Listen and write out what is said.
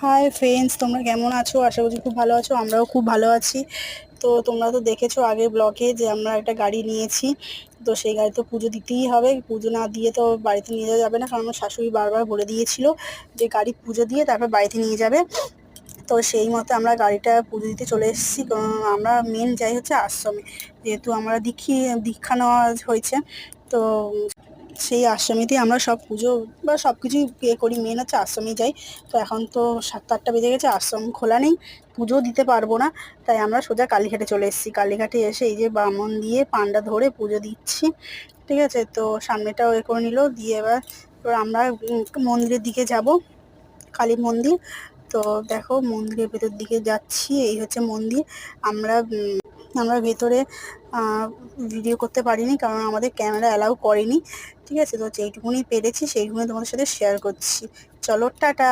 Hi friends, তোমরা কেমন আছো? আশা করছি খুব ভালো আছো। আমরাও খুব ভালো আছি। তো তোমরা তো দেখেছো আগের ব্লগে যে আমরা একটা গাড়ি নিয়েছি। তো সেই গাড়ি তো পুজো দিতেই হবে, পুজো না দিয়ে তো বাড়িতে নিয়ে যাওয়া যাবে না, কারণ আমার শাশুড়ি বারবার বলে দিয়েছিল যে গাড়ি পুজো দিয়ে তারপর বাড়িতে নিয়ে যাবে। তো সেই মতো আমরা গাড়িটা পুজো দিতে চলে এসেছি। আমরা মেন যাই হচ্ছে আশ্রমে, যেহেতু আমরা দীক্ষা নেওয়া হয়েছে। তো সেই আশ্রমেতেই আমরা সব পুজো বা সব কিছুই করি, মেন হচ্ছে আশ্রমে যাই। তো এখন তো 7-8টা বেজে গেছে, আশ্রম খোলা নেই, পুজো দিতে পারবো না। তাই আমরা সোজা কালীঘাটে চলে এসেছি। কালীঘাটে এসে এই যে বামন দিয়ে পান্ডা ধরে পুজো দিচ্ছি। ঠিক আছে, তো সামনেটাও করে নিল দিয়ে এবার আমরা মন্দিরের দিকে যাব, কালী মন্দির। তো দেখো মন্দিরের ভেতর দিকে যাচ্ছি, এই হচ্ছে মন্দির। আমরা আমরা ভেতরে ভিডিও করতে পারিনি, কারণ আমাদের ক্যামেরা অ্যালাউ করেনি। ঠিক আছে, তো যেইটুকুনি পেরেছি সেইটুকুনি তোমাদের সাথে শেয়ার করছি। চলো, টাটা।